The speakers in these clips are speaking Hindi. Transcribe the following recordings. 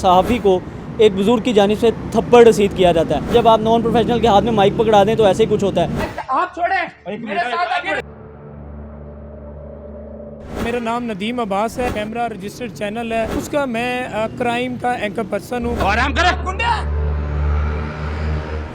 सहाफ़ी को एक बुजुर्ग की जानिब से थप्पड़ रसीद किया जाता है। जब आप नॉन प्रोफेशनल के हाथ में माइक पकड़ा दें तो ऐसे ही कुछ होता है। आप छोड़ें, मेरे साथ आगे। मेरा नाम नदीम अब्बास है, कैमरा रजिस्टर्ड चैनल है उसका, मैं क्राइम का एंकर पर्सन हूँ। आराम करें।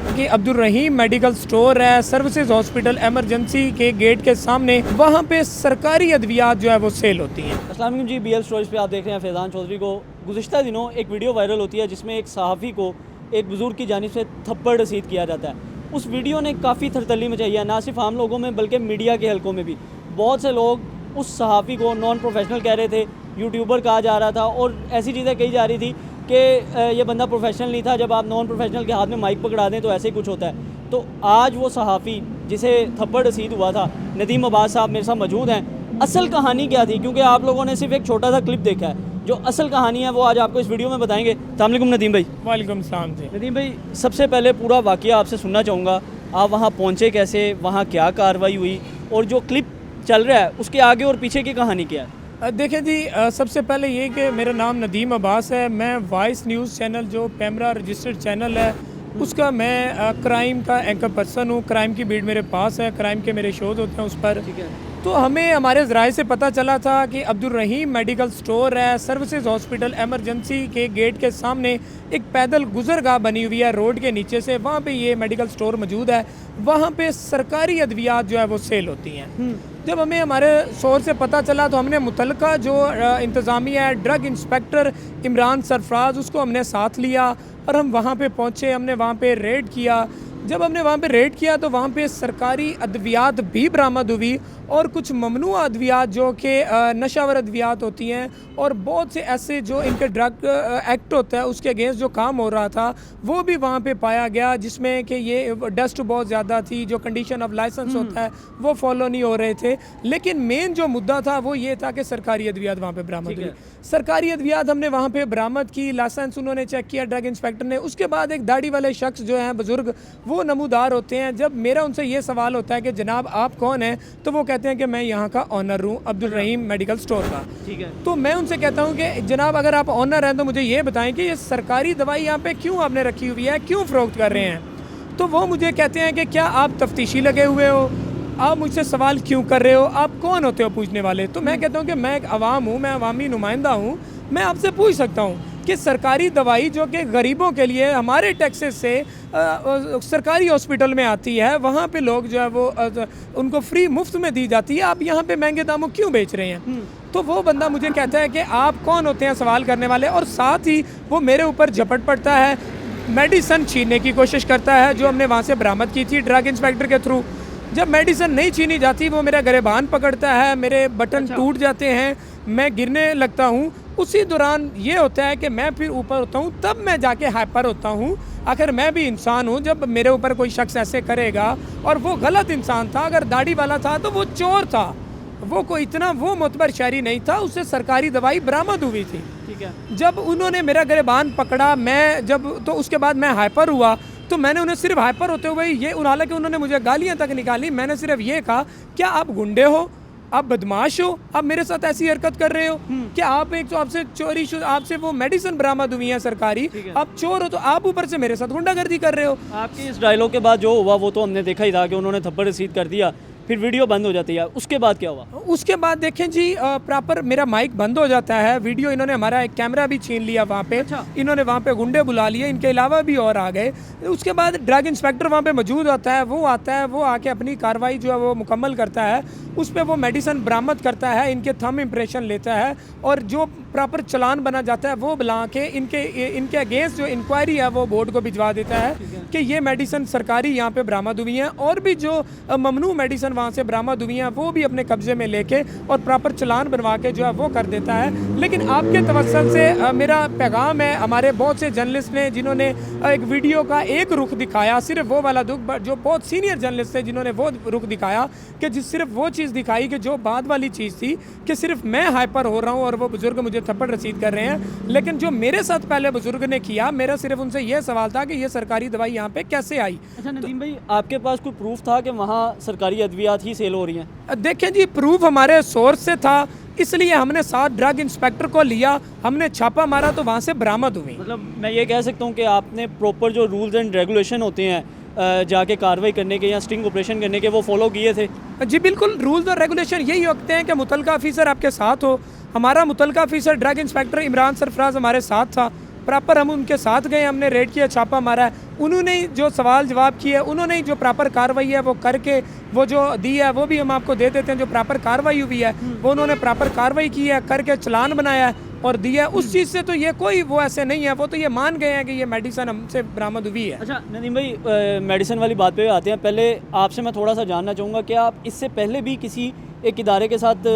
कि अब्दुल रहीम मेडिकल स्टोर है, सर्विसेज हॉस्पिटल एमरजेंसी के गेट के सामने, वहाँ पे सरकारी अद्वियात जो है वो सेल होती हैं। अस्सलाम वालेकुम जी, BL स्टोरीज पे आप देख रहे हैं फैज़ान चौधरी को। गुज़िश्ता दिनों एक वीडियो वायरल होती है जिसमें एक सहाफ़ी को एक बुज़ुर्ग की जानिब से थप्पड़ रसीद किया जाता है। उस वीडियो ने काफ़ी थरथल्ली मचाई है, ना सिर्फ आम लोगों में बल्कि मीडिया के हलकों में भी। बहुत से लोग उस सहाफ़ी को नॉन प्रोफेशनल कह रहे थे, यूट्यूबर कहा जा रहा था और ऐसी चीज़ें कही जा रही थी कि ये बंदा प्रोफेशनल नहीं था। जब आप नॉन प्रोफेशनल के हाथ में माइक पकड़ा दें तो ऐसे ही कुछ होता है। तो आज वो सहाफ़ी जिसे थप्पड़ रसीद हुआ था, नदीम अब्बास साहब मेरे साथ मौजूद हैं। असल कहानी क्या थी, क्योंकि आप लोगों ने सिर्फ एक छोटा सा क्लिप देखा है, जो असल कहानी है वो आज आपको इस वीडियो में बताएंगे। अस्सलाम वालेकुम नदीम भाई। वालेकुम सलाम जी। नदीम भाई, सबसे पहले पूरा वाक़या आपसे सुनना चाहूँगा। आप वहाँ पहुँचे कैसे, वहाँ क्या कार्रवाई हुई, और जो क्लिप चल रहा है उसके आगे और पीछे की कहानी क्या है? देखें जी, सबसे पहले ये कि मेरा नाम नदीम अब्बास है, मैं वॉइस न्यूज़ चैनल जो कैमरा रजिस्टर्ड चैनल है उसका मैं क्राइम का एंकर पर्सन हूँ। क्राइम की बीट मेरे पास है, क्राइम के मेरे शोज़ होते हैं उस पर। ठीक है। तो हमें हमारे ज़राए से पता चला था कि अब्दुल रहीम मेडिकल स्टोर है, सर्विसेज हॉस्पिटल एमरजेंसी के गेट के सामने एक पैदल गुजरगाह बनी हुई है रोड के नीचे से, वहाँ पे ये मेडिकल स्टोर मौजूद है। वहाँ पे सरकारी अद्वियात जो है वो सेल होती हैं। जब हमें हमारे सोर्स से पता चला तो हमने मुतल्लिका जो इंतज़ामिया है, ड्रग इंस्पेक्टर इमरान सरफराज, उसको हमने साथ लिया और हम वहाँ पे पहुँचे। हमने वहाँ पे रेड किया। जब हमने वहाँ पे रेड किया तो वहाँ पे सरकारी अद्वियात भी बरामद हुई और कुछ ममनुआ अद्वियात जो कि नशावर अद्वियात होती हैं, और बहुत से ऐसे जो इनके ड्रग एक्ट होता है उसके अगेंस्ट जो काम हो रहा था वो भी वहाँ पे पाया गया, जिसमें कि ये डस्ट बहुत ज़्यादा थी, जो कंडीशन ऑफ लाइसेंस होता है वो फॉलो नहीं हो रहे थे। लेकिन मेन जो मुद्दा था वो ये था कि सरकारी अद्वियात वहाँ पे बरामद हुई। सरकारी अद्वियात हमने वहाँ पे बरामद की, लाइसेंस उन्होंने चेक किया ड्रग इंस्पेक्टर ने। उसके बाद एक दाढ़ी वाले शख्स जो हैं बुज़ुर्ग, वो नमूदार होते हैं। जब मेरा उनसे ये सवाल होता है कि जनाब आप कौन हैं, तो वो कहते हैं कि मैं यहाँ का ऑनर हूँ अब्दुल रहीम मेडिकल स्टोर का। ठीक है। तो मैं उनसे कहता हूँ कि जनाब अगर आप ऑनर हैं तो मुझे ये बताएं कि ये सरकारी दवाई यहाँ पे क्यों आपने रखी हुई है, क्यों फ़रोख्त कर रहे हैं? तो वो मुझे कहते हैं कि क्या आप तफ्तीशी लगे हुए हो, आप मुझसे सवाल क्यों कर रहे हो, आप कौन होते हो पूछने वाले? तो मैं कहता हूँ कि मैं एक अवाम हूँ, मैं अवामी नुमाइंदा हूँ, मैं आपसे पूछ सकता हूँ कि सरकारी दवाई जो कि गरीबों के लिए हमारे टैक्सेस से सरकारी हॉस्पिटल में आती है, वहाँ पे लोग जो है वो उनको फ्री मुफ्त में दी जाती है, आप यहाँ पे महंगे दामों क्यों बेच रहे हैं? तो वो बंदा मुझे कहता है कि आप कौन होते हैं सवाल करने वाले, और साथ ही वो मेरे ऊपर झपट पड़ता है, मेडिसिन छीनने की कोशिश करता है जो हमने वहाँ से बरामद की थी ड्रग इंस्पेक्टर के थ्रू। जब मेडिसिन नहीं छीनी जाती वो मेरा गिरबान पकड़ता है, मेरे बटन टूट जाते हैं, मैं गिरने लगता हूँ। उसी दौरान ये होता है कि मैं फिर ऊपर होता हूँ, तब मैं जाके हाइपर होता हूँ। आखिर मैं भी इंसान हूँ, जब मेरे ऊपर कोई शख्स ऐसे करेगा, और वो गलत इंसान था, अगर दाढ़ी वाला था तो वो चोर था, वो कोई इतना वो मोतबर शहरी नहीं था, उससे सरकारी दवाई बरामद हुई थी। ठीक है। जब उन्होंने मेरा गिरबान पकड़ा, मैं जब तो उसके बाद मैं हाइपर हुआ, तो मैंने उन्हें सिर्फ हाइपर होते हुए ये, हालांकि उन्होंने मुझे गालियाँ तक निकाली, मैंने सिर्फ ये कहा क्या आप गुंडे हो, आप बदमाश हो, आप मेरे साथ ऐसी हरकत कर रहे हो? क्या आप एक तो आपसे चोरी, आपसे वो मेडिसिन बरामद हुई है सरकारी, आप चोर हो, तो आप ऊपर से मेरे साथ गुंडागर्दी कर रहे हो। आपकी इस डायलॉग के बाद जो हुआ वो तो हमने देखा ही था कि उन्होंने थप्पड़ रसीद कर दिया, फिर वीडियो बंद हो जाती है। उसके बाद क्या हुआ? उसके बाद देखें जी, प्रॉपर मेरा माइक बंद हो जाता है, वीडियो इन्होंने हमारा एक कैमरा भी छीन लिया वहाँ पे। इन्होंने वहाँ पे गुंडे बुला लिए, इनके अलावा भी और आ गए। उसके बाद ड्रग इंस्पेक्टर वहाँ पे मौजूद होता है, वो आता है, वो आके अपनी कार्रवाई जो है वो मुकम्मल करता है, उस पर वो मेडिसिन बरामद करता है, इनके थंब इम्प्रेशन लेता है, और जो प्रॉपर चलान बना जाता है वो बुला के इनके अगेंस्ट जो इंक्वायरी है वो बोर्ड को भिजवा देता है कि ये मेडिसिन सरकारी यहाँ पे बरामद हुई हैं, और भी जो ममनू मेडिसिन वहाँ से बरामद हुई हैं वो भी अपने कब्जे में लेके और प्रॉपर चलान बनवा के जो है वो कर देता है। लेकिन आपके तवस्सुल से मेरा पैगाम है हमारे बहुत से जर्नलिस्ट ने जिन्होंने एक वीडियो का एक रुख दिखाया, सिर्फ वो वाला दुख, जो बहुत सीनियर जर्नलिस्ट थे जिन्होंने वो रुख दिखाया कि सिर्फ वो चीज़ दिखाई कि जो बाद वाली चीज़ थी कि सिर्फ मैं हाइपर हो रहा हूँ और वो बुजुर्ग मुझे थप्पड़ रसीद कर रहे हैं। लेकिन जो मेरे साथ पहले बुजुर्ग ने किया, मेरा सिर्फ उनसे यह सवाल था कि ये सरकारी दवाई यहाँ पे कैसे आई। अच्छा नदीम भाई, आपके पास कोई प्रूफ था कि वहाँ सरकारी अद्वियात ही सेल हो रही हैं? देखें जी, प्रूफ हमारे सोर्स से था, इसलिए हमने साथ ड्रग इंस्पेक्टर को लिया, हमने छापा मारा तो वहाँ से बरामद हुई। मतलब मैं ये कह सकता हूँ कि आपने प्रॉपर जो रूल्स एंड रेगुलेशन होते हैं जाके कार्रवाई करने के या स्टिंग ऑपरेशन करने के, वो फॉलो किए थे? जी बिल्कुल, रूल्स और रेगुलेशन यही होते हैं कि मुतलका ऑफिसर आपके साथ हो। हमारा मुतलका officer drug inspector Imran Sarfaraz हमारे साथ था, प्रॉपर हम उनके साथ गए, हमने रेड किया, छापा मारा है। उन्होंने ही जो सवाल जवाब किए, उन्होंने ही जो प्रॉपर कार्रवाई है वो करके वो जो दी है वो भी हम आपको दे देते हैं। जो प्रॉपर कार्रवाई हुई है वो उन्होंने प्रॉपर कार्रवाई की है, करके चालान बनाया है और दिया। उस चीज़ से तो ये कोई वो ऐसे नहीं है, वो तो ये मान गए हैं कि ये मेडिसिन हमसे बरामद हुई है। अच्छा नदीम भाई, मेडिसिन वाली बात पे आते हैं। पहले आपसे मैं थोड़ा सा जानना चाहूँगा कि आप इससे पहले भी किसी एक इदारे के साथ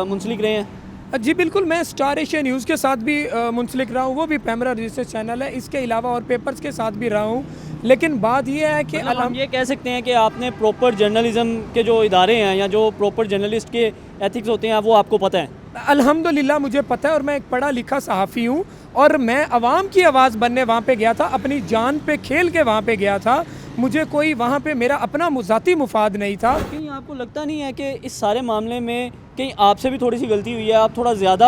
मुंसलिक रहे हैं? जी बिल्कुल, मैं स्टार एशिया न्यूज़ के साथ भी मुंसलिक रहा हूँ, वो भी पैमरा रजिस्टर्ड चैनल है। इसके अलावा और पेपर्स के साथ भी रहा हूँ। लेकिन बात यह है कि मतलब हम ये कह सकते हैं कि आपने प्रॉपर जर्नलिज्म के जो इदारे हैं या जो प्रॉपर जर्नलिस्ट के एथिक्स होते हैं वो आपको पता है? अल्हम्दुलिल्लाह मुझे पता है, और मैं एक पढ़ा लिखा सहाफ़ी हूँ और मैं आवाम की आवाज़ बनने वहाँ पे गया था, अपनी जान पे खेल के वहाँ पे गया था। मुझे कोई वहाँ पे मेरा अपना ज़ाती मुफाद नहीं था। कहीं आपको लगता नहीं है कि इस सारे मामले में कहीं आपसे भी थोड़ी सी गलती हुई है? आप थोड़ा ज़्यादा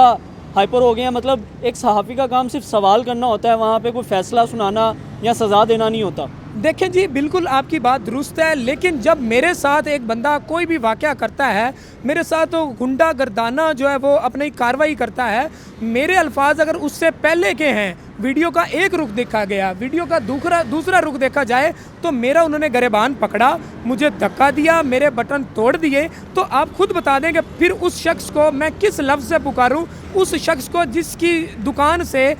हाइपर हो गए हैं। मतलब एक सहाफ़ी का काम सिर्फ सवाल करना होता है, वहाँ पे कोई फ़ैसला सुनाना या सज़ा देना नहीं होता। देखें जी, बिल्कुल आपकी बात दुरुस्त है, लेकिन जब मेरे साथ एक बंदा कोई भी वाक़या करता है, मेरे साथ तो गुंडा गर्दाना जो है वो अपनी कार्रवाई करता है, मेरे अल्फाज अगर उससे पहले के हैं, वीडियो का एक रुख देखा गया, वीडियो का दूसरा रुख देखा जाए तो मेरा उन्होंने गरेबान पकड़ा, मुझे धक्का दिया, मेरे बटन तोड़ दिए, तो आप खुद बता दें कि फिर उस शख्स को मैं किस लफ्ज़ से पुकारूं? उस शख्स को जिसकी दुकान से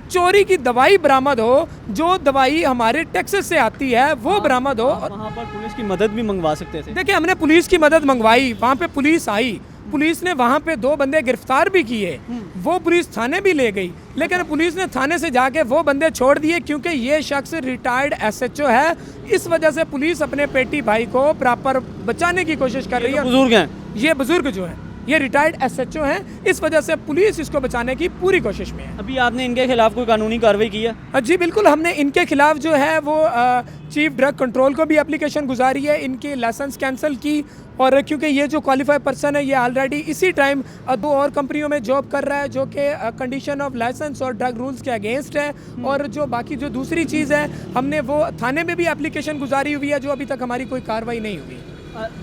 चोरी की दवाई बरामद हो, जो दवाई हमारे टैक्सेस से आती है वो बरामद हो। वहाँ पर पुलिस की मदद भी मंगवा सकते थे। देखिए, हमने पुलिस की मदद मंगवाई, वहाँ पे पुलिस आई, पुलिस ने वहाँ पे 2 बंदे गिरफ्तार भी किए, वो पुलिस थाने भी ले गई, लेकिन पुलिस ने थाने से जाके वो बंदे छोड़ दिए क्योंकि ये शख्स रिटायर्ड एसएचओ है। इस वजह से पुलिस अपने पेटी भाई को प्रॉपर बचाने की कोशिश कर रही है। बुजुर्ग हैं ये बुजुर्ग जो है ये रिटायर्ड एसएचओ हैं, इस वजह से पुलिस इसको बचाने की पूरी कोशिश में है। अभी आपने इनके खिलाफ कोई कानूनी कार्रवाई की है? जी बिल्कुल, हमने इनके खिलाफ जो है वो चीफ ड्रग कंट्रोल को भी एप्लीकेशन गुजारी है, इनकी लाइसेंस कैंसिल की, और क्योंकि ये जो क्वालिफाइड पर्सन है ये ऑलरेडी इसी टाइम 2 और कंपनियों में जॉब कर रहा है जो कि कंडीशन ऑफ लाइसेंस और ड्रग रूल्स के अगेंस्ट है। और जो बाकी जो दूसरी चीज़ है, हमने वो थाने में भी एप्लीकेशन गुजारी हुई है, जो अभी तक हमारी कोई कार्रवाई नहीं हुई।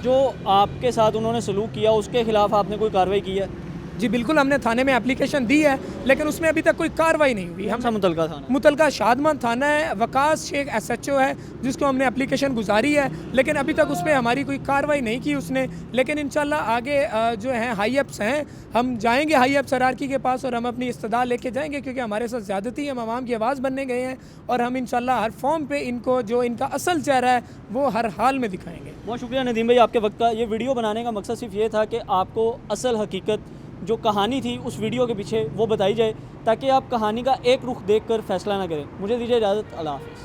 जो आपके साथ उन्होंने सलूक किया उसके खिलाफ आपने कोई कार्रवाई की है? जी बिल्कुल, हमने थाने में एप्लीकेशन दी है, लेकिन उसमें अभी तक कोई कार्रवाई नहीं हुई। हम मुतलका थाना? मुतलका शादमान थाना है, वकास शेख एसएचओ है जिसको हमने एप्लीकेशन गुजारी है, लेकिन अभी तक उस पर हमारी कोई कार्रवाई नहीं की उसने। लेकिन इंशाल्लाह आगे जो हैं हाई अप्स हैं, हम जाएंगे हाई अप सरारकी के पास और हम अपनी इस्तदा लेके जाएंगे, क्योंकि हमारे साथ ज़्यादती, हम आवाम की आवाज़ बनने गए हैं, और हम इंशाल्लाह हर फॉर्म पे इनको जो इनका असल चेहरा है वो हर हाल में दिखाएंगे। बहुत शुक्रिया नदीम भाई आपके वक्त का। ये वीडियो बनाने का मकसद सिर्फ ये था कि आपको असल हकीकत जो कहानी थी उस वीडियो के पीछे वो बताई जाए, ताकि आप कहानी का एक रुख देखकर फैसला ना करें। मुझे दीजिए इजाज़त, अल्लाह हाफ़िज़।